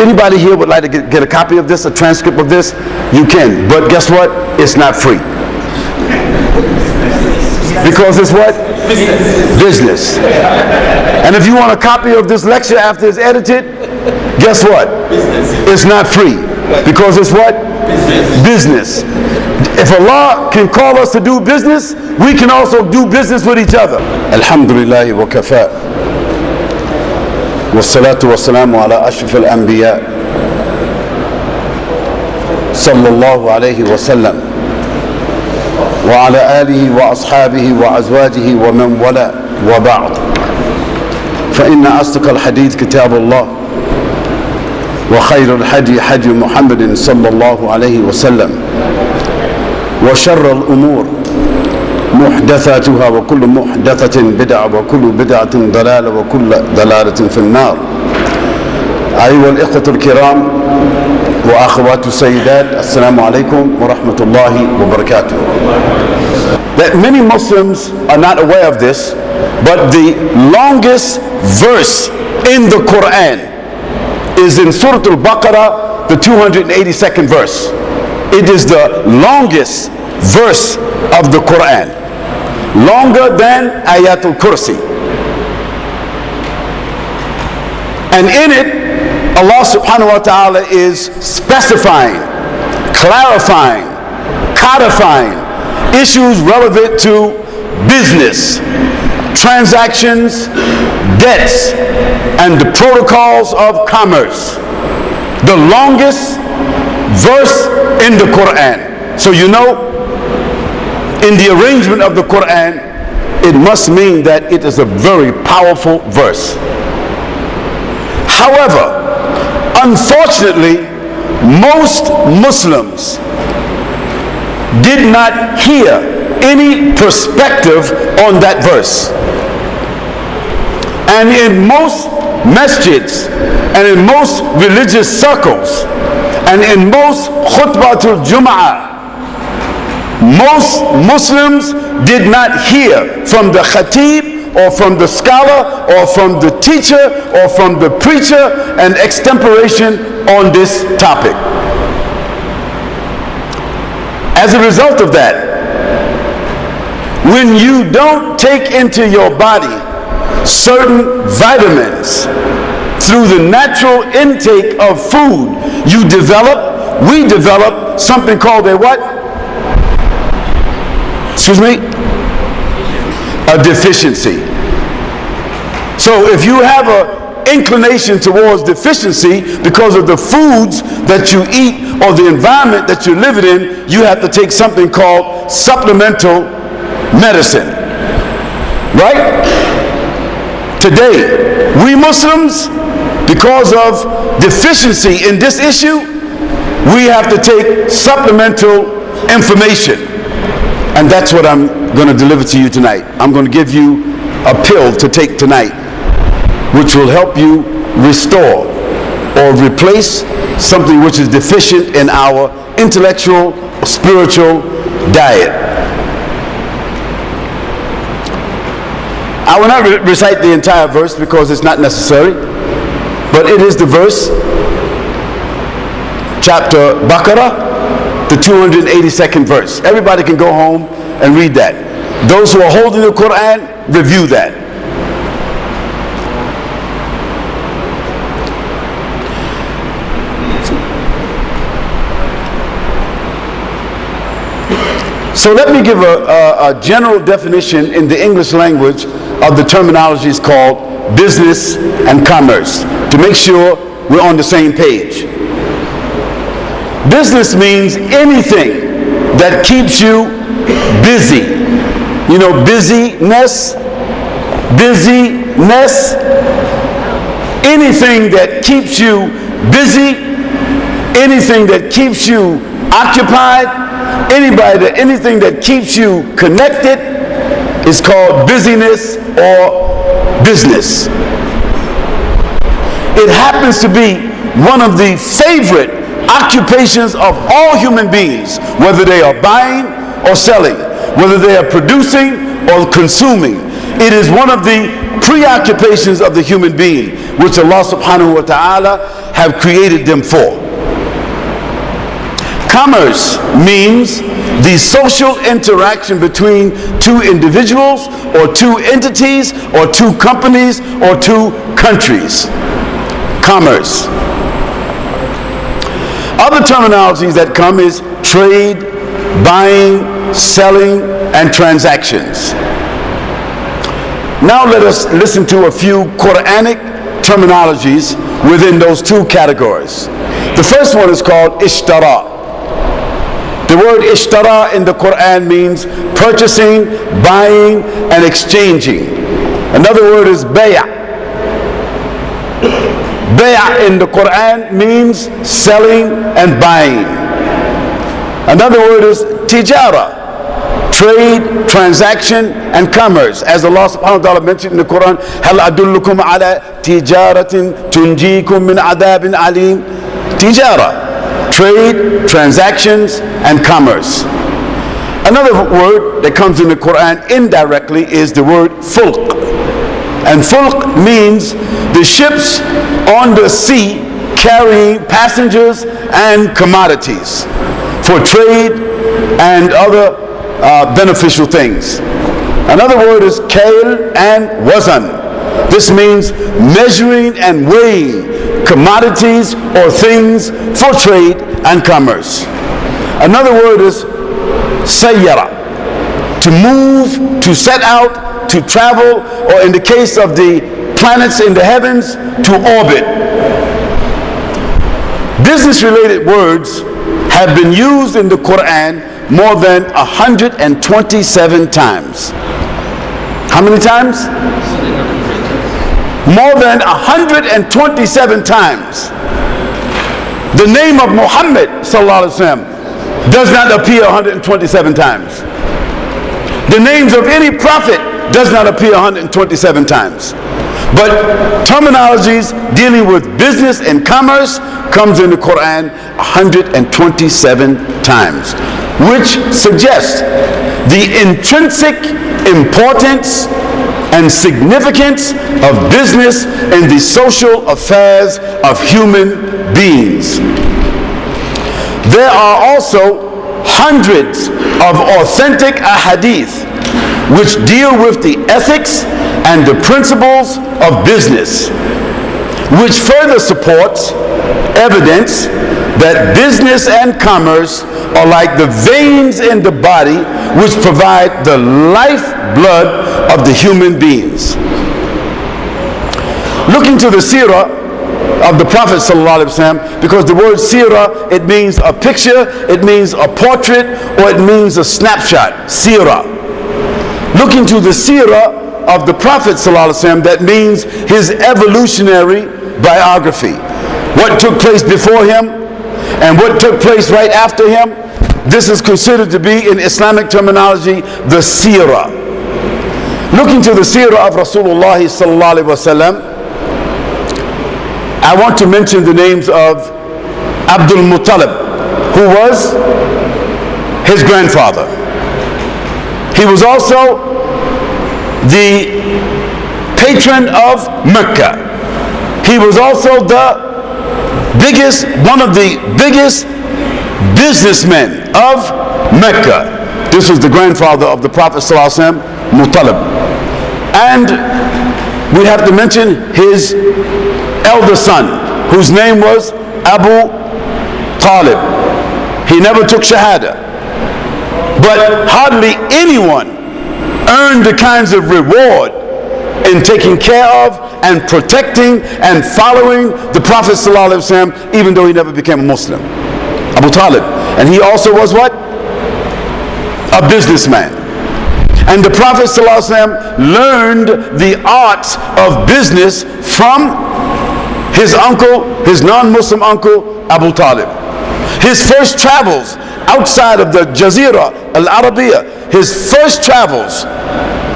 anybody here would like to get a copy of this, a transcript of this, you can. But guess what? It's not free. Because it's what? Business. And if you want a copy of this lecture after it's edited, guess what? It's not free. Because it's what? Business. If Allah can call us to do business, we can also do business with each other. Alhamdulillah wa kafa. Wassalatu wassalamu ala ashraf al-anbiya sallallahu alayhi wa sallam wa ala alihi wa ashabihi wa azwajihi wa man wala wa ba'd. Fa inna asdaq al-hadith kitab Allah wa khayr al-hadi hadi Muhammadin sallallahu alayhi wa sallam wa sharr al-umur محدثاتها وكل محدثة بدعة وكل بدعة ضلالة وكل ضلالة في النار. أيها الإخوة الكرام وأخوات السيدات السلام عليكم ورحمة الله وبركاته. That many Muslims are not aware of this, but the longest verse in the Quran is in Surah Al-Baqarah, the 282nd verse. It is the longest verse of the Quran, longer than Ayatul Kursi. And in it, Allah subhanahu wa ta'ala is specifying, clarifying, codifying issues relevant to business, transactions, debts, and the protocols of commerce. The longest verse in the Quran. So you know, in the arrangement of the Quran, it must mean that it is a very powerful verse. However, unfortunately, most Muslims did not hear any perspective on that verse. And in most masjids, and in most religious circles, and in most khutbatul Jum'ah, most Muslims did not hear from the khatib or from the scholar or from the teacher or from the preacher an extemporation on this topic. As a result of that, when you don't take into your body certain vitamins through the natural intake of food, we develop something called a what? Excuse me? A deficiency. So if you have an inclination towards deficiency because of the foods that you eat or the environment that you're living in, you have to take something called supplemental medicine. Right? Today, we Muslims, because of deficiency in this issue, we have to take supplemental information. And that's what I'm going to deliver to you tonight. I'm going to give you a pill to take tonight, which will help you restore or replace something which is deficient in our intellectual, spiritual diet. I will not recite the entire verse because it's not necessary, but it is the verse, chapter Baqarah, the 282nd verse. Everybody can go home and read that. Those who are holding the Quran, review that. So let me give a general definition in the English language of the terminologies called business and commerce, to make sure we're on the same page. Business means anything that keeps you busy. You know, busyness. Anything that keeps you busy, anything that keeps you occupied, anything that keeps you connected is called busyness or business. It happens to be one of the favorite occupations of all human beings, whether they are buying or selling, whether they are producing or consuming. It is one of the preoccupations of the human being, which Allah subhanahu wa ta'ala have created them for. Commerce means the social interaction between two individuals or two entities or two companies or two countries. Commerce. Other terminologies that come is trade, buying, selling, and transactions. Now let us listen to a few Quranic terminologies within those two categories. The first one is called ishtara. The word ishtara in the Quran means purchasing, buying, and exchanging. Another word is bay'. Bay' in the Quran means selling and buying. Another word is tijara, trade, transaction, and commerce. As Allah subhanahu wa ta'ala mentioned in the Quran, هَلْ أَدُلُّكُمْ عَلَى تِجَارَةٍ تُنْجِيكُم مِّنْ عَذَابٍ عَلِيمٍ. Tijara, trade, transactions, and commerce. Another word that comes in the Quran indirectly is the word fulq. And fulq means the ships on the sea carrying passengers and commodities for trade and other beneficial things. Another word is kail and wazan. This means measuring and weighing commodities or things for trade and commerce. Another word is sayyara, to move, to set out, to travel, or in the case of the planets in the heavens, to orbit. Business-related words have been used in the Quran more than 127 times. How many times? More than 127 times. The name of Muhammad sallallahu alaihi wasallam does not appear 127 times. The names of any prophet does not appear 127 times. But terminologies dealing with business and commerce comes in the Quran 127 times, which suggests the intrinsic importance and significance of business in the social affairs of human beings. There are also hundreds of authentic ahadith which deal with the ethics and the principles of business, which further supports evidence that business and commerce are like the veins in the body which provide the lifeblood of the human beings. Looking to the seerah of the Prophet ﷺ, because the word seerah, it means a picture, it means a portrait, or it means a snapshot. Seerah. Looking to the seerah of the Prophet ﷺ, that means his evolutionary biography. What took place before him and what took place right after him. This is considered to be, in Islamic terminology, the seerah. Looking to the seerah of Rasulullah sallallahu alaihi wasallam, I want to mention the names of Abdul Muttalib, who was his grandfather. He was also the patron of Mecca. He was also one of the biggest businessmen of Mecca. This was the grandfather of the Prophet ﷺ, Muttalib. And we have to mention his elder son, whose name was Abu Talib. He never took Shahada. But hardly anyone earned the kinds of reward in taking care of and protecting and following the Prophet ﷺ, even though he never became a Muslim. Abu Talib. And he also was what? A businessman. And the Prophet ﷺ learned the arts of business from his uncle, his non-Muslim uncle, Abu Talib. His first travels outside of the Jazira al-Arabiya, his first travels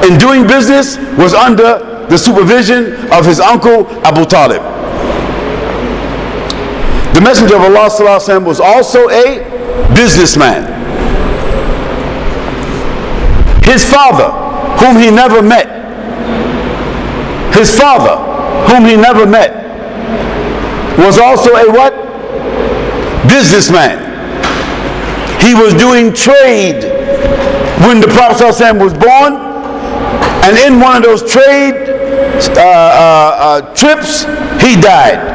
in doing business was under the supervision of his uncle Abu Talib. The Messenger of Allah ﷺ was also a businessman. His father, whom he never met, His father, whom he never met, was also a what? Businessman. He was doing trade when the Prophet ﷺ was born, and in one of those trade trips, he died.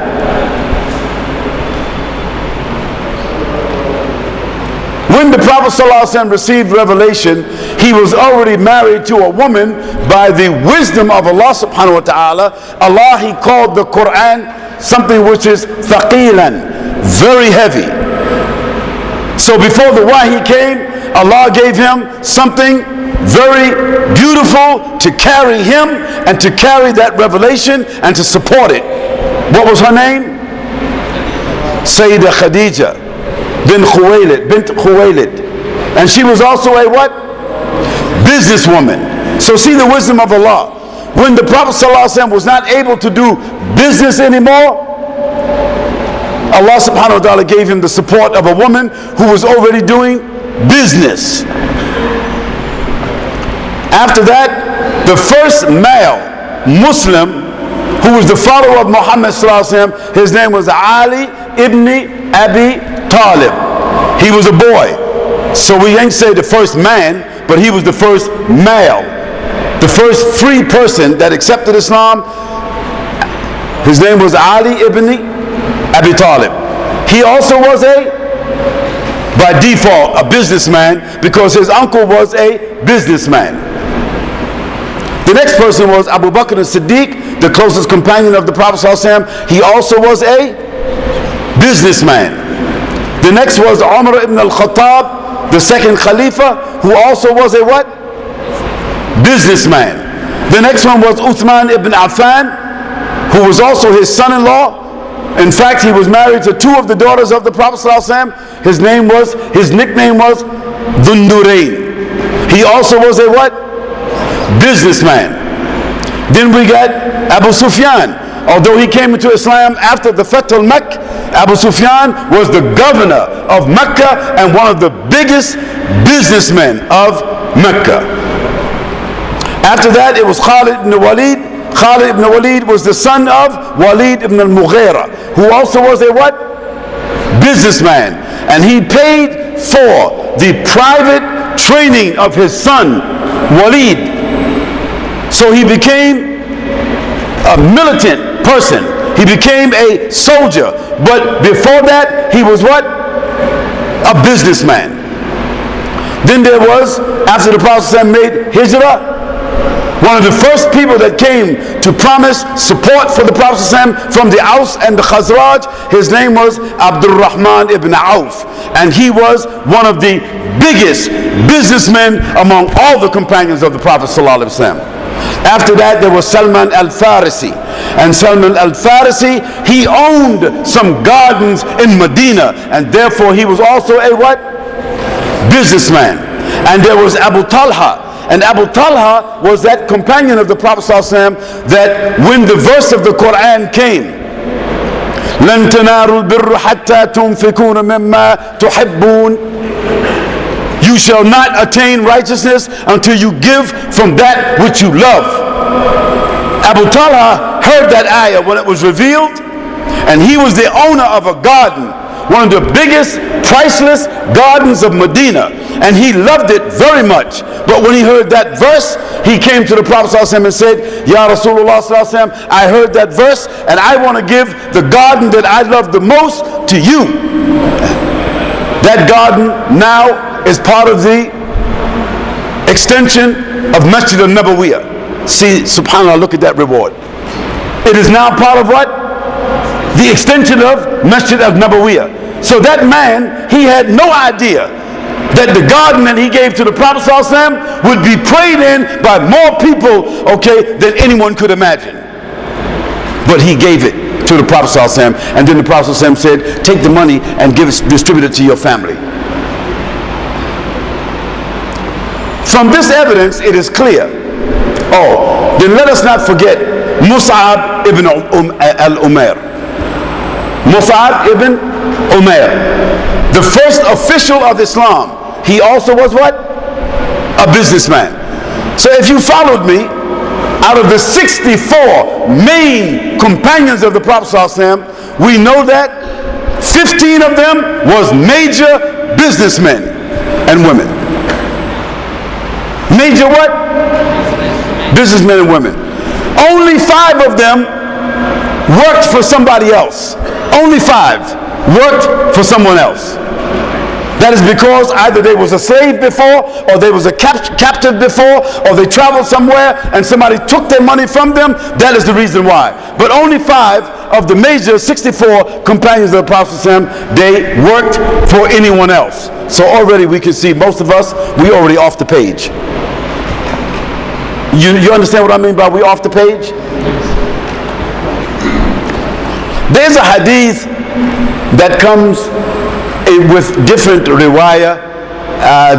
When the Prophet ﷺ received revelation, he was already married to a woman. By the wisdom of Allah subhanahu wa ta'ala, Allah, he called the Quran something which is thaqilan, very heavy. So before the wahi came, Allah gave him something very beautiful to carry him and to carry that revelation and to support it. What was her name? Sayyidah Khadija bint Khuwaylid. And she was also a what? Businesswoman. So see the wisdom of Allah. When the Prophet ﷺ was not able to do business anymore, Allah subhanahu wa ta'ala gave him the support of a woman who was already doing business. After that, the first male Muslim who was the follower of Muhammad ﷺ, his name was Ali ibn Abi Talib. He was a boy. So we ain't say the first man, but he was the first male. The first free person that accepted Islam. His name was Ali ibn Abi Talib. He also was by default, a businessman, because his uncle was a businessman. The next person was Abu Bakr as-Siddiq, the closest companion of the Prophet ﷺ. He also was a businessman. The next was Umar ibn al-Khattab, the second Khalifa, who also was a what? Businessman. The next one was Uthman ibn Affan, who was also his son-in-law. In fact, he was married to two of the daughters of the Prophet ﷺ. His nickname was Dhun-Nurayn. He also was a what? Businessman. Then we got Abu Sufyan. Although he came into Islam after the Fath al-Makkah, Abu Sufyan was the governor of Mecca and one of the biggest businessmen of Mecca. After that, it was Khalid ibn Walid. Khalid ibn Walid was the son of Walid ibn al-Mughira, who also was a what? Businessman. And he paid for the private training of his son, Walid. So he became a militant person. He became a soldier. But before that, he was what? A businessman. Then there was, after the Prophet made hijrah, one of the first people that came to promise support for the Prophet from the Aus and the Khazraj, his name was Abdul Rahman ibn Auf. And he was one of the biggest businessmen among all the companions of the Prophet ﷺ. After that, there was Salman al-Farisi. And Salman al-Farisi, he owned some gardens in Medina, and therefore he was also a what? Businessman. And there was Abu Talha. And Abu Talha was that companion of the Prophet ﷺ that when the verse of the Quran came, لَن تَنَارُوا الْبِرَّ حَتَّى تُنْفِقُونَ مِمَّا تُحِبُّونَ, you shall not attain righteousness until you give from that which you love. Abu Talha heard that ayah when it was revealed, and he was the owner of a garden, one of the biggest priceless gardens of Medina, and he loved it very much. But when he heard that verse, he came to the Prophet ﷺ and said, Ya Rasulullah ﷺ, I heard that verse and I want to give the garden that I love the most to you. That garden now is part of the extension of Masjid al-Nabawiyah. See, subhanAllah, look at that reward. It is now part of what? The extension of Masjid al-Nabawiyah. So that man, he had no idea that the garden that he gave to the Prophet ﷺ would be prayed in by more people, okay, than anyone could imagine. But he gave it to the Prophet ﷺ, and then the Prophet ﷺ said, take the money and distribute it to your family. From this evidence, it is clear. Oh, then let us not forget Mus'ab ibn al-Umair. Mus'ab ibn Umair, the first official of Islam. He also was what? A businessman. So if you followed me, Out of the 64 main companions of the Prophet ﷺ, we know that 15 of them was major businessmen and women. Major what? Businessmen and women. Only 5 of them worked for somebody else. Only 5 worked for someone else. That is because either they was a slave before, or they was a captive before, or they traveled somewhere and somebody took their money from them. That is the reason why. But only 5 of the major 64 companions of the Prophet ﷺ, they worked for anyone else. So already we can see most of us, we already off the page. You understand what I mean by we off the page? There's a hadith that comes with different riwayah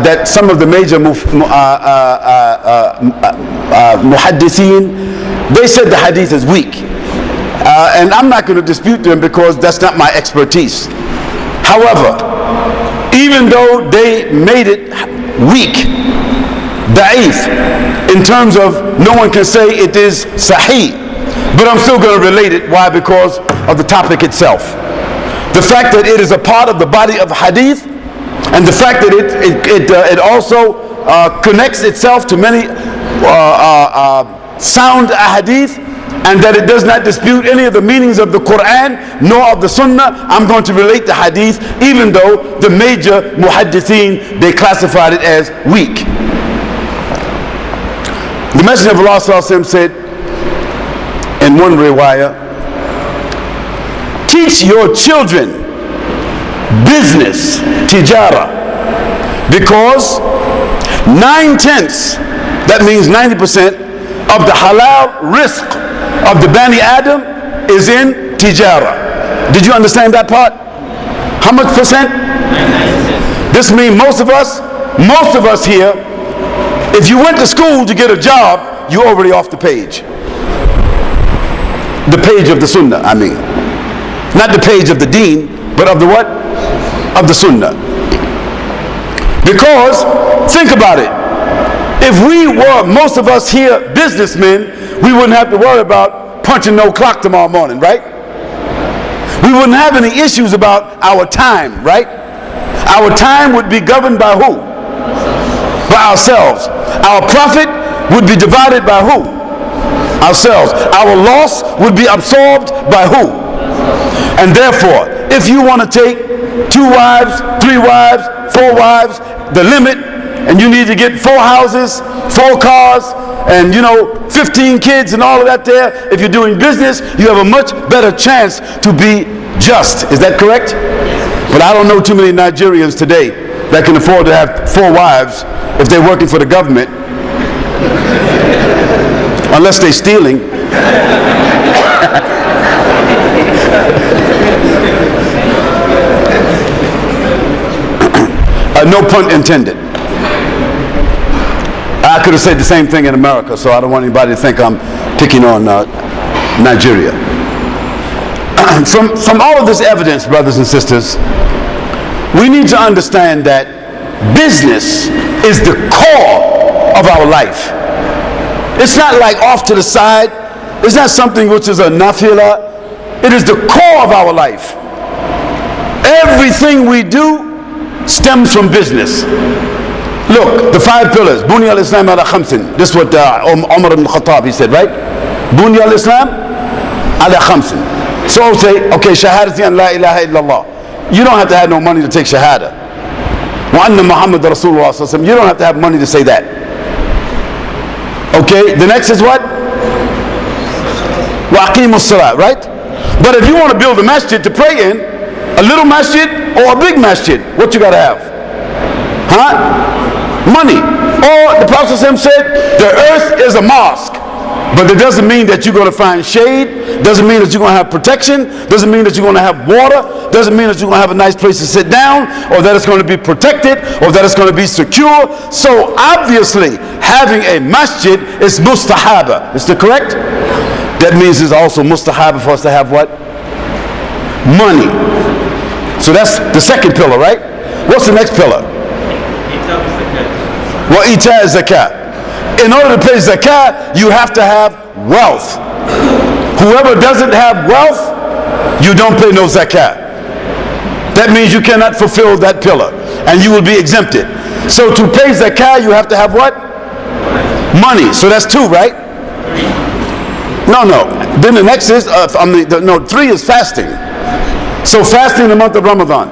that some of the major muhaddithin, they said the hadith is weak. And I'm not going to dispute them because that's not my expertise. However, even though they made it weak, da'if, in terms of no one can say it is sahih, but I'm still going to relate it. Why? Because of the topic itself. The fact that it is a part of the body of hadith, and the fact that it also connects itself to many sound hadith, and that it does not dispute any of the meanings of the Quran nor of the Sunnah, I'm going to relate the hadith, even though the major muhaddithin, they classified it as weak. The Messenger of Allah said in one riwayah, teach your children business, tijara, because 9/10, that means 90% of the halal rizq of the Bani Adam is in tijara. Did you understand that part? How much percent? 90%. This means most of us here, if you went to school to get a job, you're already off the page. The page of the Sunnah, I mean. Not the page of the deen, but of the what? Of the Sunnah. Because, think about it. If we were, most of us here, businessmen, we wouldn't have to worry about punching no clock tomorrow morning, right? We wouldn't have any issues about our time, right? Our time would be governed by who? By ourselves. Our profit would be divided by who? Ourselves. Our loss would be absorbed by who? And therefore, if you want to take 2 wives, 3 wives, 4 wives, the limit, and you need to get 4 houses, 4 cars, and 15 kids and all of that there, if you're doing business, you have a much better chance to be just. Is that correct? But I don't know too many Nigerians today that can afford to have 4 wives if they're working for the government, unless they're stealing. No pun intended. I could have said the same thing in America, so I don't want anybody to think I'm picking on Nigeria. From all of this evidence, brothers and sisters, we need to understand that business is the core of our life. It's not like off to the side. It's not something which is a nafila. It is the core of our life. Everything we do stems from business. Look, the 5 pillars. Bunya al-Islam ala khamsin. This is what Umar ibn Khattab, he said, right? Bunya al-Islam ala khamsin. So say, okay, shahadati an la ilaha illallah. You don't have to have no money to take shahada. Wa anna Muhammad Rasulullah sallallahu alaihi wasallam. You don't have to have money to say that. Okay, the next is what? Wa aqimus salat, right? But if you want to build a masjid to pray in, a little masjid or a big masjid, what you got to have? Huh? Money. Or the Prophet ﷺ said, the earth is a mosque. But it doesn't mean that you're going to find shade, doesn't mean that you're going to have protection, doesn't mean that you're going to have water, doesn't mean that you're going to have a nice place to sit down, or that it's going to be protected, or that it's going to be secure. So obviously, having a masjid is mustahaba. Is that correct? That means it's also mustahaba for us to have what? Money. So that's the second pillar, right? What's the next pillar? Wa ita zakat. in order to pay zakah, you have to have wealth. Whoever doesn't have wealth, you don't pay no zakah. That means you cannot fulfill that pillar, and you will be exempted. So to pay zakah, you have to have what? Money. So that's 2, right? No. Then the next is, 3 is fasting. So fasting in the month of Ramadan.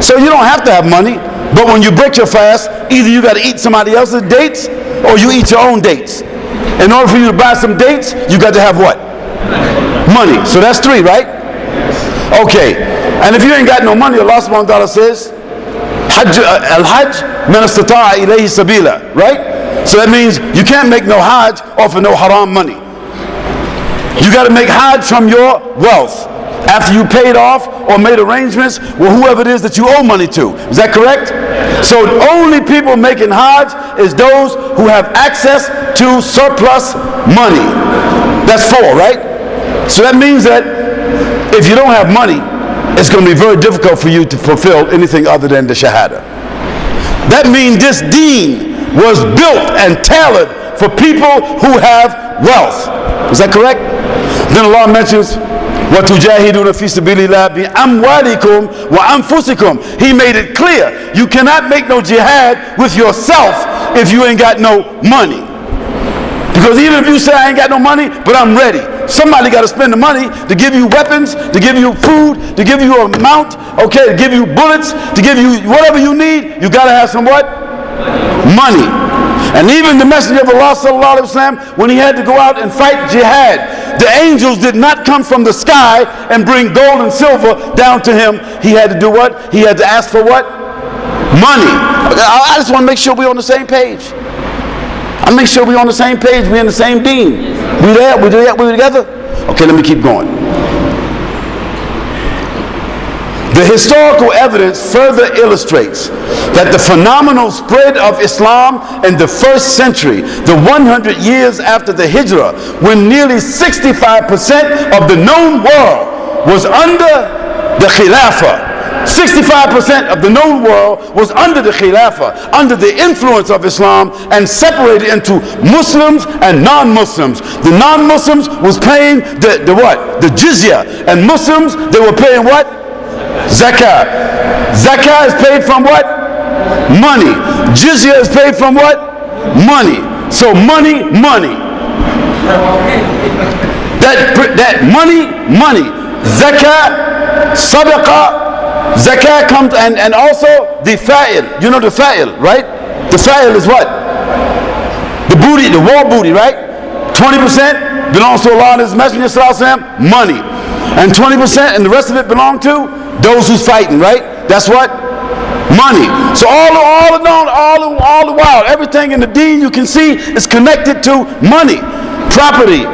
So you don't have to have money, but when you break your fast, either you got to eat somebody else's dates, or you eat your own dates. In order for you to buy some dates, you got to have what? Money. So that's 3, right? Okay. And if you ain't got no money, Allah subhanahu wa ta'ala says, Al-Hajj man istata'a ilayhi sabila, right? So that means you can't make no Hajj off of no haram money. You got to make Hajj from your wealth after you paid off or made arrangements with whoever it is that you owe money to. Is that correct? So only people making Hajj is those who have access to surplus money. That's 4, right? So that means that if you don't have money, it's going to be very difficult for you to fulfill anything other than the Shahada. That means this deen was built and tailored for people who have wealth. Is that correct? Then Allah mentions, وَتُجَاهِدُونَ فِي سَبِيلِ اللَّهِ بِأَمْوَالِكُمْ وَأَنفُسِكُمْ. He made it clear, you cannot make no jihad with yourself if you ain't got no money. Because even if you say I ain't got no money, but I'm ready, somebody got to spend the money to give you weapons, to give you food, to give you a mount, okay, to give you bullets, to give you whatever you need. You got to have some what? Money. And even the Messenger of Allah sallallahu alaihi wasallam, when he had to go out and fight jihad, the angels did not come from the sky and bring gold and silver down to him. He had to do what? He had to ask for what? Money. I just want to make sure we're on the same page. I make sure we're on the same page. We're in the same deen. We there? We together? Okay, let me keep going. The historical evidence further illustrates that the phenomenal spread of Islam in the 1st century, the 100 years after the Hijrah, when nearly 65% of the known world was under the Khilafah. 65% of the known world was under the Khilafah, under the influence of Islam, and separated into Muslims and non-Muslims. The non-Muslims was paying the what? The jizya. And Muslims, they were paying what? Zakah. Zakah is paid from what? Money. Jizya is paid from what? Money. So money. That money. Zakah, sadaqah. Zakah comes, and also the fa'il. You know the fa'il, right? The fa'il is what? The booty, the war booty, right? 20% belongs to Allah and His Messenger sallallahu alaihi wasallam, money. And 20% and the rest of it belong to those who's fighting, right? That's what? Money. So all the while, everything in the deen you can see is connected to money, property,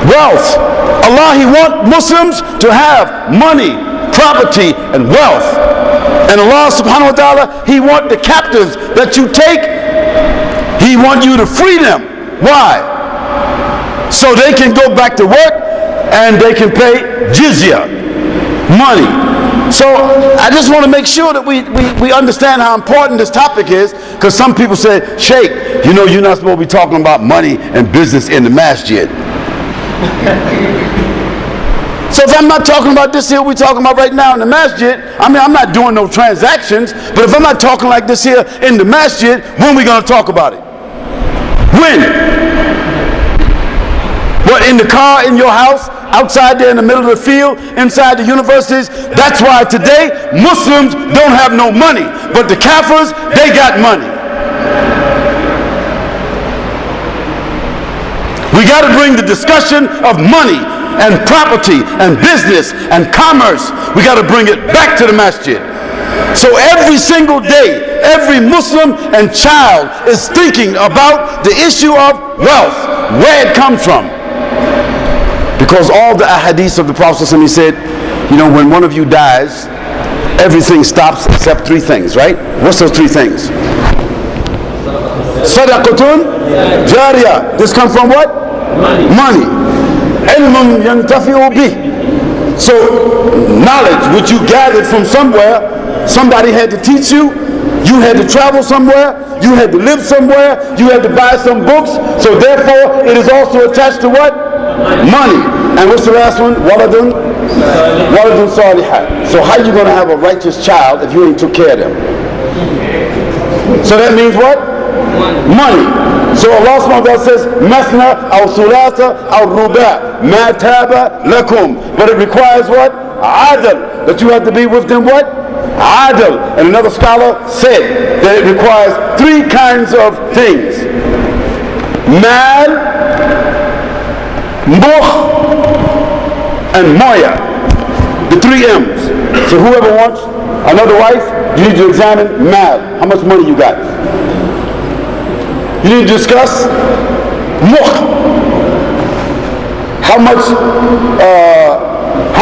wealth. Allah, He wants Muslims to have money, property, and wealth. And Allah subhanahu wa ta'ala, He wants the captives that you take, He wants you to free them. Why? So they can go back to work and they can pay jizya, money. So I just want to make sure that we understand how important this topic is, because some people say, Sheikh, you know you're not supposed to be talking about money and business in the masjid. So if I'm not talking about this here we're talking about right now in the masjid, I mean, I'm not doing no transactions, but if I'm not talking like this here in the masjid, when are we going to talk about it? When? What, in the car, in your house, outside there in the middle of the field, inside the universities? That's why today Muslims don't have no money, but the Kafirs, they got money. We got to bring the discussion of money and property and business and commerce, we got to bring it back to the masjid. So every single day, every Muslim and child is thinking about the issue of wealth, where it comes from. Because all the ahadith of the Prophet, he said, you know, when one of you dies, everything stops except 3 things, right? What's those 3 things? Sadaqatun jariyah. This comes from what? Money. Ilmun yantafi'u bih. So knowledge which you gathered from somewhere, somebody had to teach you, you had to travel somewhere, you had to live somewhere, you had to buy some books, so therefore it is also attached to what? Money. And what's the last one? Waladun salihah. So how are you going to have a righteous child if you ain't took care of them? So that means what? Money. So Allah subhanahu wa ta'ala says, Masna aw thulatha aw ruba' ma taba lakum. But it requires what? Adl. That you have to be with them what? Adl. And another scholar said that it requires three kinds of things. Mal, mukh, and moya. The three M's. So whoever wants another wife, you need to examine mal. How much money you got? You need to discuss mukh. How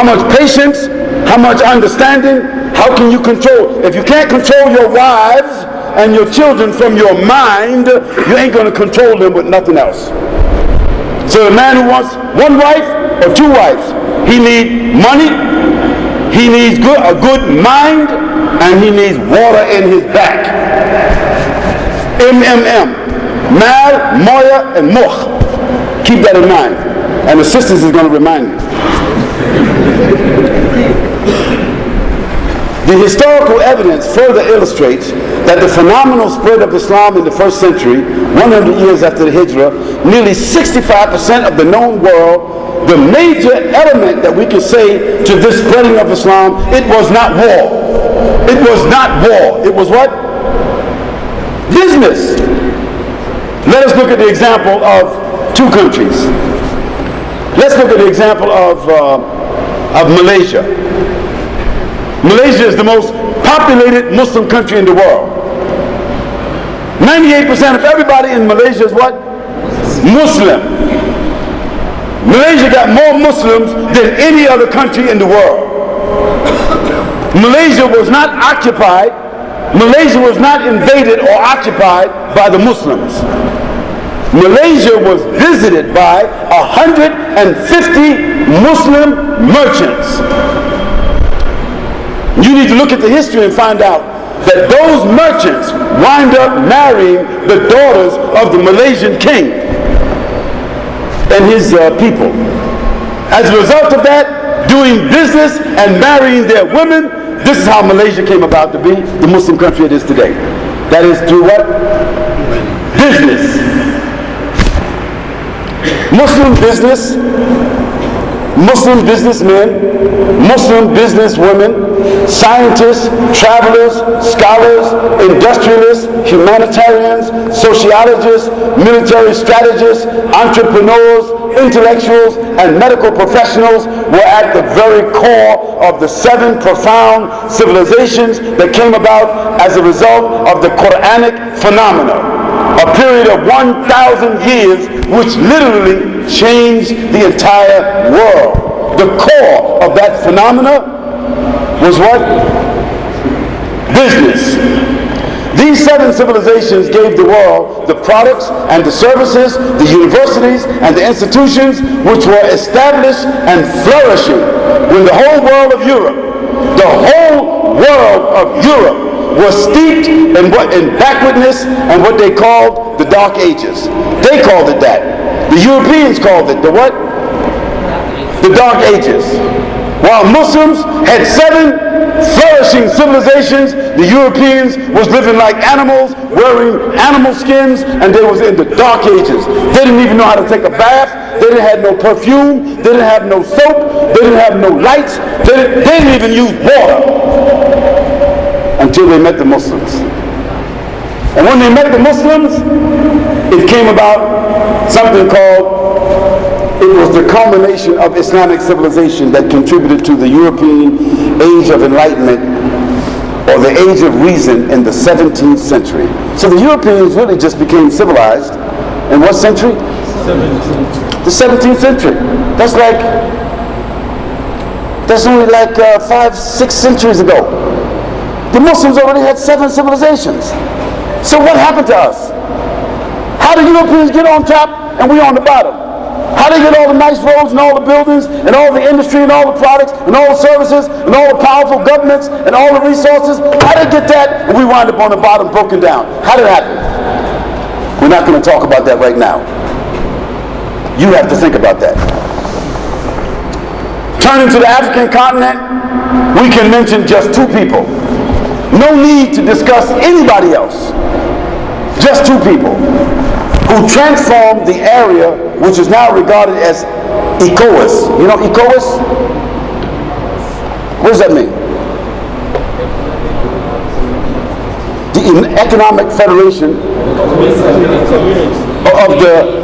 much patience, how much understanding, how can you control? If you can't control your wives and your children from your mind, you ain't going to control them with nothing else. So a man who wants one wife or two wives, he needs money, he needs a good mind, and he needs water in his back. MMM. Mal, moya, and mukh. Keep that in mind. And the sisters is going to remind you. The historical evidence further illustrates that the phenomenal spread of Islam in the first century, 100 years after the Hijrah, nearly 65% of the known world, the major element that we can say to this spreading of Islam, it was not war. It was not war. It was what? Business. Let us look at the example of two countries. Let's look at the example of Malaysia. Malaysia is the most populated Muslim country in the world. 98% of everybody in Malaysia is what? Muslim. Malaysia got more Muslims than any other country in the world. Malaysia was not occupied, Malaysia was not invaded or occupied by the Muslims. Malaysia was visited by 150 Muslim merchants. You need to look at the history and find out that those merchants wind up marrying the daughters of the Malaysian king and his people. As a result of that, doing business and marrying their women, this is how Malaysia came about to be the Muslim country it is today. That is through what? Business. Muslim business, Muslim businessmen, Muslim businesswomen, scientists, travelers, scholars, industrialists, humanitarians, sociologists, military strategists, entrepreneurs, intellectuals, and medical professionals were at the very core of the 7 profound civilizations that came about as a result of the Quranic phenomena. A period of 1,000 years which literally changed the entire world. The core of that phenomena was what? Business. These 7 civilizations gave the world the products and the services, the universities and the institutions which were established and flourishing when the whole world of Europe, was steeped in backwardness and what they called the Dark Ages. They called it that. The Europeans called it the what? The Dark Ages. While Muslims had 7 flourishing civilizations, the Europeans was living like animals, wearing animal skins, and they was in the Dark Ages. They didn't even know how to take a bath. They didn't have no perfume. They didn't have no soap. They didn't have no lights. They didn't even use water until they met the Muslims. And when they met the Muslims, it came about something called, it was the culmination of Islamic civilization that contributed to the European age of enlightenment, or the age of reason, in the 17th century. So the Europeans really just became civilized in what century? 17th. The 17th century. That's only like 5-6 centuries ago. The Muslims already had 7 civilizations. So what happened to us? How do Europeans get on top and we on the bottom? How do they get all the nice roads and all the buildings and all the industry and all the products and all the services and all the powerful governments and all the resources? How did they get that and we wind up on the bottom broken down? How did it happen? We're not going to talk about that right now. You have to think about that. Turning to the African continent, we can mention just two people. No need to discuss anybody else. Just two people who transformed the area which is now regarded as ECOWAS. You know ECOWAS? What does that mean? The Economic Federation of the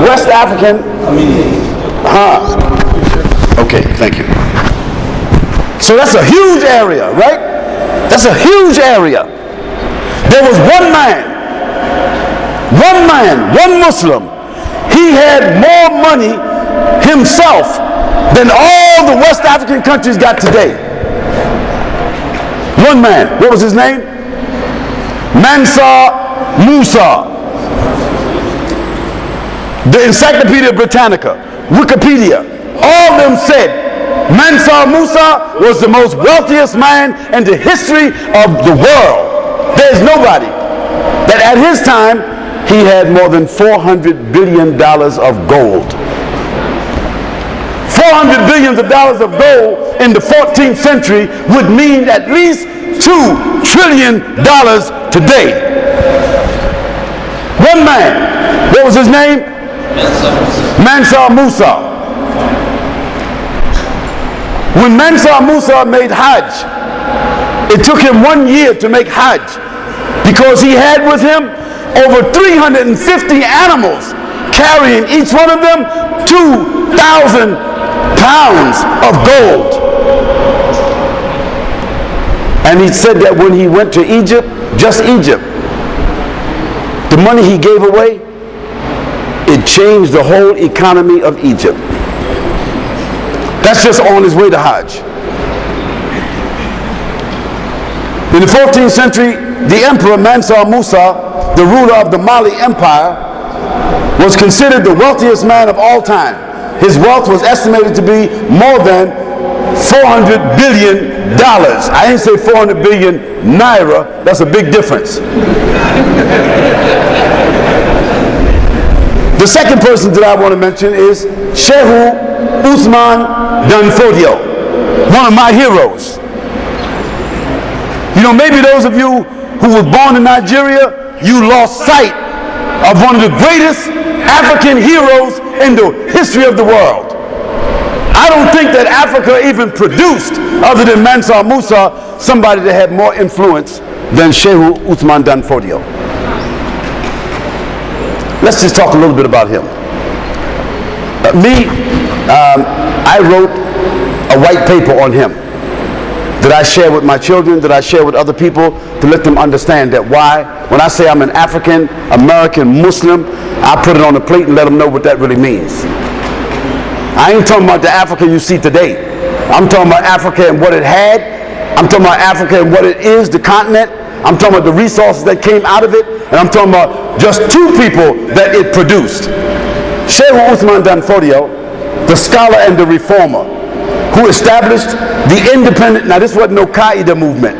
West African. Okay, thank you. So that's a huge area, right? That's a huge area. There was one one Muslim. He had more money himself than all the West African countries got today. One man. What was his name? Mansour Musa. The Encyclopedia Britannica, Wikipedia, all of them said Mansour Musa was the most wealthiest man in the history of the world. There's nobody that at his time he had more than $400 billion of gold. $400 billion of gold in the 14th century would mean at least $2 trillion today. One man. What was his name? Mansour Musa. When Mansour Musa made Hajj, it took him 1 year to make Hajj because he had with him over 350 animals, carrying each one of them 2,000 pounds of gold. And he said that when he went to Egypt, just Egypt, the money he gave away, it changed the whole economy of Egypt. That's just on his way to Hajj. In the 14th century, the Emperor Mansour Musa, the ruler of the Mali Empire, was considered the wealthiest man of all time. His wealth was estimated to be more than $400 billion. I didn't say 400 billion naira. That's a big difference. The second person that I want to mention is Sheikh Uthman Danfodio, one of my heroes. You know, maybe those of you who were born in Nigeria, you lost sight of one of the greatest African heroes in the history of the world. I don't think that Africa even produced, other than Mansour Musa, somebody that had more influence than Sheikh Uthman Danfodio. Let's just talk a little bit about him. I wrote a white paper on him that I share with my children, that I share with other people, to let them understand that when I say I'm an African American Muslim, I put it on the plate and let them know what that really means. I ain't talking about the Africa you see today. I'm talking about Africa and what it had. I'm talking about Africa and what it is, the continent. I'm talking about the resources that came out of it. And I'm talking about just two people that it produced. Sheikh Uthman Danfodio, the scholar and the reformer, who established the independent, now this wasn't no Qaeda movement.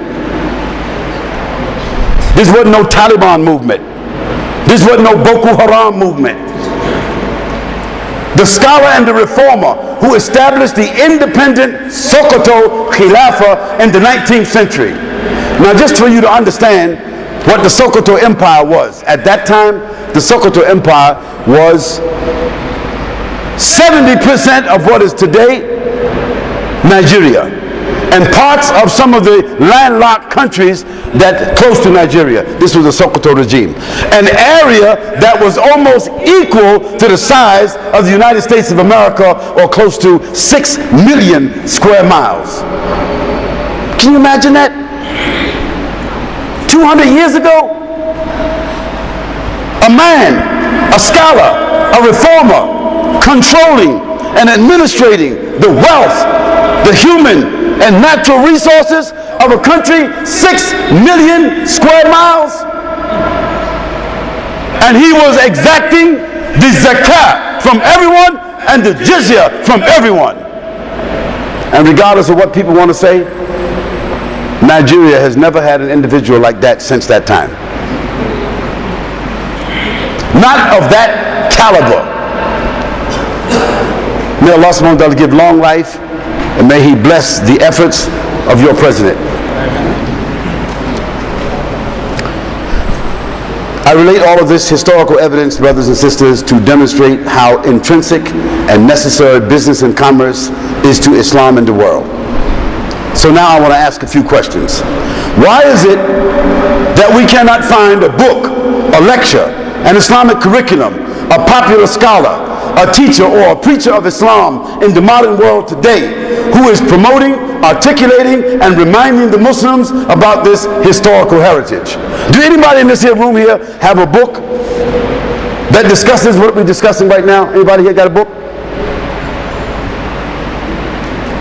This wasn't no Taliban movement. This wasn't no Boko Haram movement. The scholar and the reformer who established the independent Sokoto Khilafah in the 19th century. Now just for you to understand what the Sokoto Empire was. At that time, the Sokoto Empire was 70% of what is today Nigeria, and parts of some of the landlocked countries that close to Nigeria. This was the Sokoto regime. An area that was almost equal to the size of the United States of America, or close to 6 million square miles. Can you imagine that? 200 years ago, a man, a scholar, a reformer, controlling and administrating the wealth, the human and natural resources of a country 6 million square miles, and he was exacting the zakat from everyone and the jizya from everyone. And regardless of what people want to say, Nigeria has never had an individual like that since that time. not of that caliber. May Allah subhanahu wa ta'ala give long life, and may He bless the efforts of your president. I relate all of this historical evidence, brothers and sisters, to demonstrate how intrinsic and necessary business and commerce is to Islam and the world. So now I want to ask a few questions. Why is it that we cannot find a book, a lecture, an Islamic curriculum, a popular scholar, a teacher or a preacher of Islam in the modern world today who is promoting, articulating, and reminding the Muslims about this historical heritage? Do anybody in this here room here have a book that discusses what we're discussing right now? Anybody here got a book?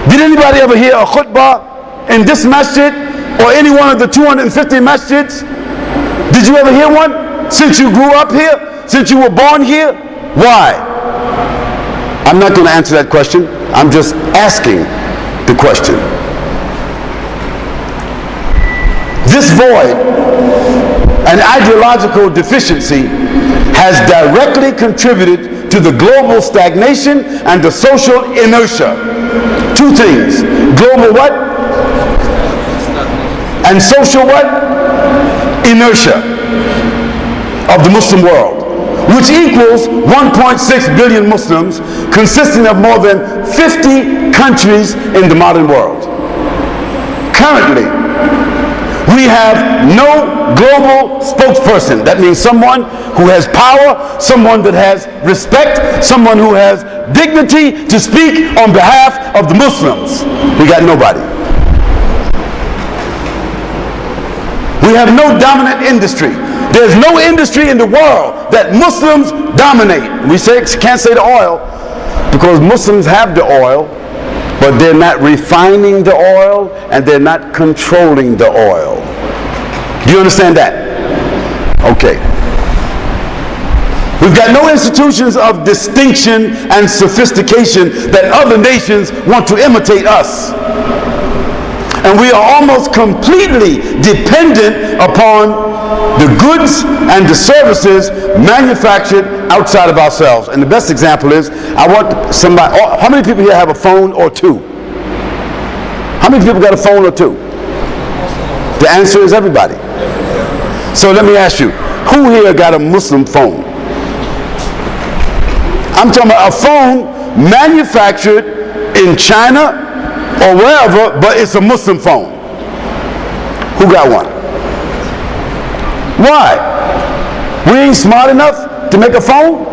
Did anybody ever hear a khutbah in this masjid or any one of the 250 masjids? Did you ever hear one? Since you grew up here? Since you were born here? Why? I'm not going to answer that question. I'm just asking the question. This void, an ideological deficiency, has directly contributed to the global stagnation and the social inertia. Two things. Global what? And social what? Inertia of the Muslim world, which equals 1.6 billion Muslims, consisting of more than 50 countries in the modern world. Currently, we have no global spokesperson. That means someone who has power, someone that has respect, someone who has dignity to speak on behalf of the Muslims. We got nobody. We have no dominant industry. There's no industry in the world that Muslims dominate. We can't say the oil because Muslims have the oil, but they're not refining the oil and they're not controlling the oil. Do you understand that? Okay. We've got no institutions of distinction and sophistication that other nations want to imitate us. And we are almost completely dependent upon the goods and the services manufactured outside of ourselves. And the best example is, I want somebody, how many people here have a phone or two? How many people got a phone or two? The answer is everybody. So let me ask you, who here got a Muslim phone? I'm talking about a phone manufactured in China or wherever, but it's a Muslim phone. Who got one? Why? We ain't smart enough to make a phone?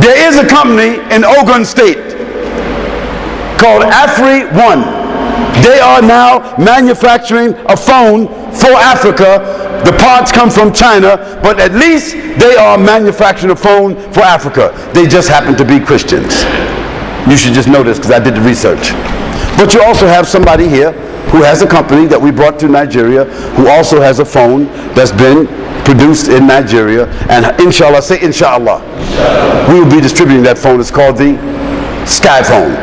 There is a company in Ogun State called Afri One. They are now manufacturing a phone for Africa. The parts come from China, but at least they are manufacturing a phone for Africa. They just happen to be Christians. You should just know this because I did the research. But you also have somebody here who has a company that we brought to Nigeria who also has a phone that's been produced in Nigeria, and inshallah, say inshallah, we will be distributing that phone. It's called the Sky Phone.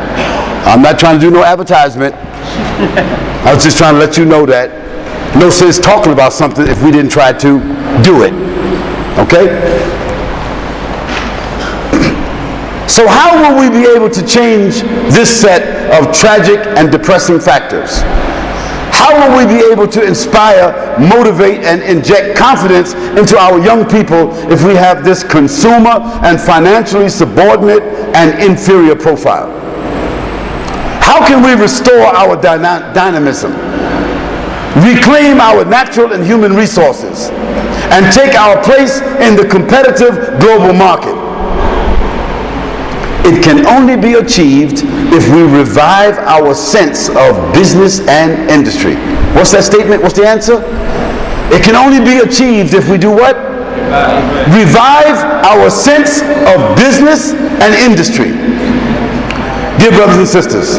I'm not trying to do no advertisement. I was just trying to let you know that no sense talking about something if we didn't try to do it. Okay? So how will we be able to change this set of tragic and depressing factors? How will we be able to inspire, motivate, and inject confidence into our young people if we have this consumer and financially subordinate and inferior profile? How can we restore our dynamism, reclaim our natural and human resources, and take our place in the competitive global market? It can only be achieved if we revive our sense of business and industry. What's that statement? What's the answer? It can only be achieved if we do what? Revive our sense of business and industry. Dear brothers and sisters,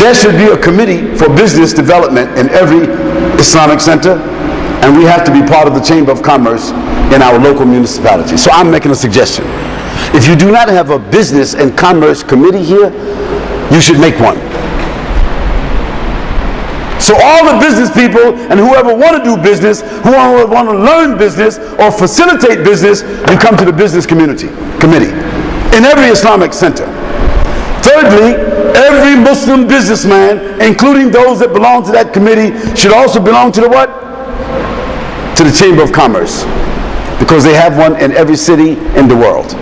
there should be a committee for business development in every Islamic center, and we have to be part of the Chamber of Commerce in our local municipality. So I'm making a suggestion. If you do not have a business and commerce committee here, you should make one. So all the business people and whoever want to do business, who want to learn business or facilitate business, you come to the business committee in every Islamic center. Thirdly, every Muslim businessman, including those that belong to that committee, should also belong to the what? To the Chamber of Commerce, because they have one in every city in the world.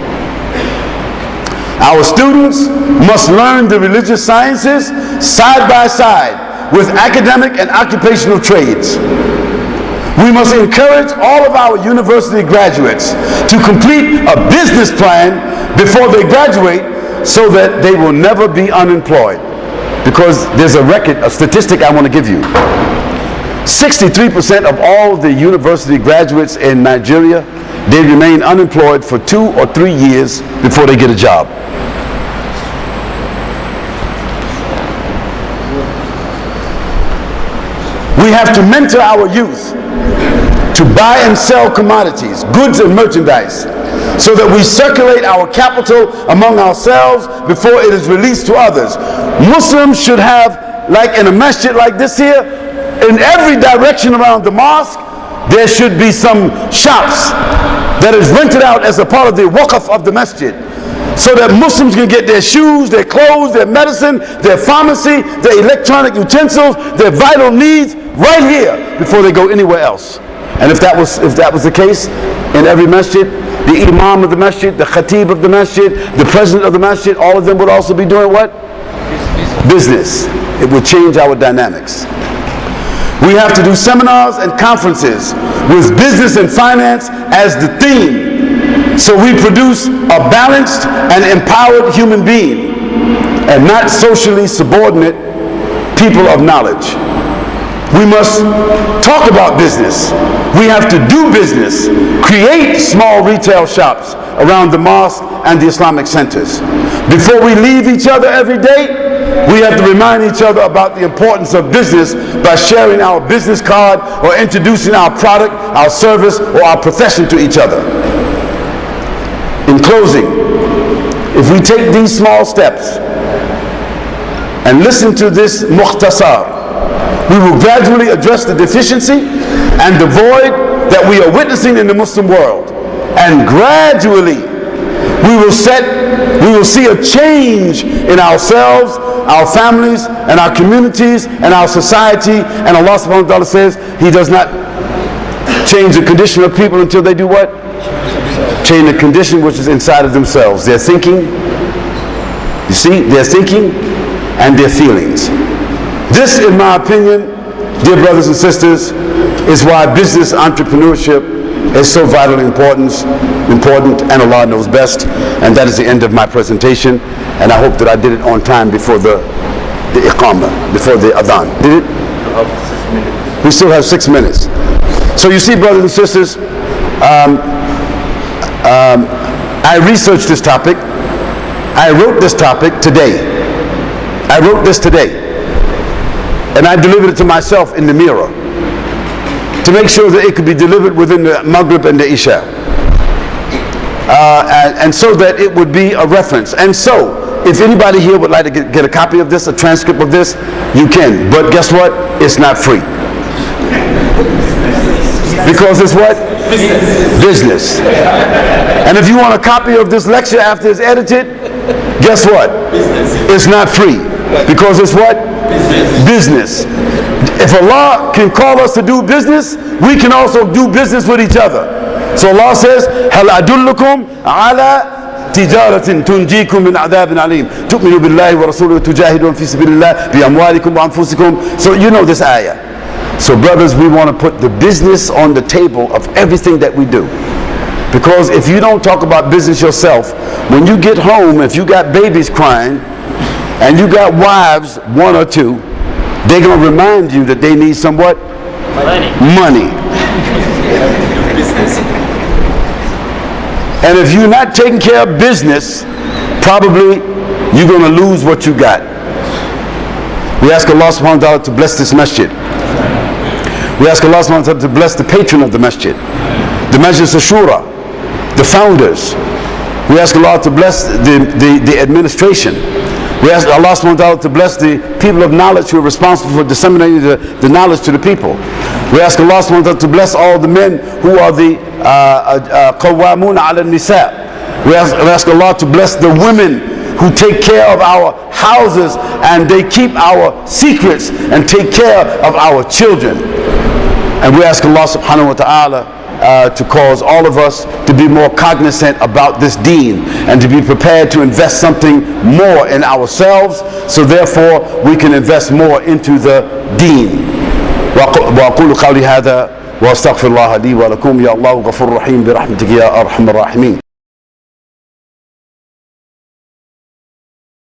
Our students must learn the religious sciences side by side with academic and occupational trades. We must encourage all of our university graduates to complete a business plan before they graduate so that they will never be unemployed. Because there's a statistic I want to give you. 63% of all the university graduates in Nigeria, they remain unemployed for 2 or 3 years before they get a job. We have to mentor our youth to buy and sell commodities, goods and merchandise, so that we circulate our capital among ourselves before it is released to others. Muslims should have, like in a masjid like this here, in every direction around the mosque, there should be some shops that is rented out as a part of the waqf of the masjid, so that Muslims can get their shoes, their clothes, their medicine, their pharmacy, their electronic utensils, their vital needs right here before they go anywhere else. And if that was the case in every masjid, the imam of the masjid, the khatib of the masjid, the president of the masjid, all of them would also be doing what? Business. It would change our dynamics. We have to do seminars and conferences with business and finance as the theme, so we produce a balanced and empowered human being and not socially subordinate people of knowledge. We must talk about business. We have to do business, create small retail shops around the mosque and the Islamic centers. Before we leave each other every day, we have to remind each other about the importance of business by sharing our business card or introducing our product, our service, or our profession to each other. In closing, if we take these small steps and listen to this mukhtasar, we will gradually address the deficiency and the void that we are witnessing in the Muslim world. And gradually, we will see a change in ourselves, our families, and our communities, and our society. And Allah subhanahu wa ta'ala says He does not change the condition of people until they do what? Change the condition which is inside of themselves. Their thinking, you see, their thinking and their feelings. This, in my opinion, dear brothers and sisters, is why business entrepreneurship is so vitally important, and Allah knows best. And that is the end of my presentation. And I hope that I did it on time before the iqamah, before the adhan. Did it? We still have 6 minutes. So you see, brothers and sisters, I researched this topic. I wrote this topic today. I wrote this today. And I delivered it to myself in the mirror to make sure that it could be delivered within the Maghrib and the Isha, and so that it would be a reference. And so, if anybody here would like to get a copy of this, a transcript of this, you can. But guess what? It's not free. Because it's what? Business. And if you want a copy of this lecture after it's edited, guess what? It's not free. Because it's what? Business. If Allah can call us to do business, we can also do business with each other. So Allah says, هَلْ أَدُلُّكُمْ عَلَى تِجَارَةٍ تُنْجِيكُمْ مِنْ عَذَابٍ عَلِيمٍ تُؤْمِنُوا بِاللَّهِ وَرَسُولِهِ تُجَاهِدُونَ فِي سَبِيلِ اللَّهِ بِأَمْوَالِكُمْ وَأَنفُسِكُمْ. So you know this ayah. So brothers, we want to put the business on the table of everything that we do. Because if you don't talk about business yourself, when you get home, if you got babies crying, and you got wives, 1 or 2, they're going to remind you that they need some what? Money. And if you're not taking care of business, probably you're going to lose what you got. We ask Allah subhanahu wa ta'ala to bless this masjid. We ask Allah subhanahu wa ta'ala to bless the patron of the masjid, the Majlis Ashura, the founders. We ask Allah to bless the administration. We ask Allah subhanahu wa ta'ala to bless the people of knowledge who are responsible for disseminating the knowledge to the people. We ask Allah subhanahu wa ta'ala to bless all the men who are the qawwamuna ala nisa. We ask Allah to bless the women who take care of our houses and they keep our secrets and take care of our children. And we ask Allah subhanahu wa ta'ala to cause all of us to be more cognizant about this deen and to be prepared to invest something more in ourselves, so therefore we can invest more into the deen. وأقول قولي هذا وأستغفر الله لي ولكم يا الله غفور رحيم برحمتك يا أرحم الراحمين.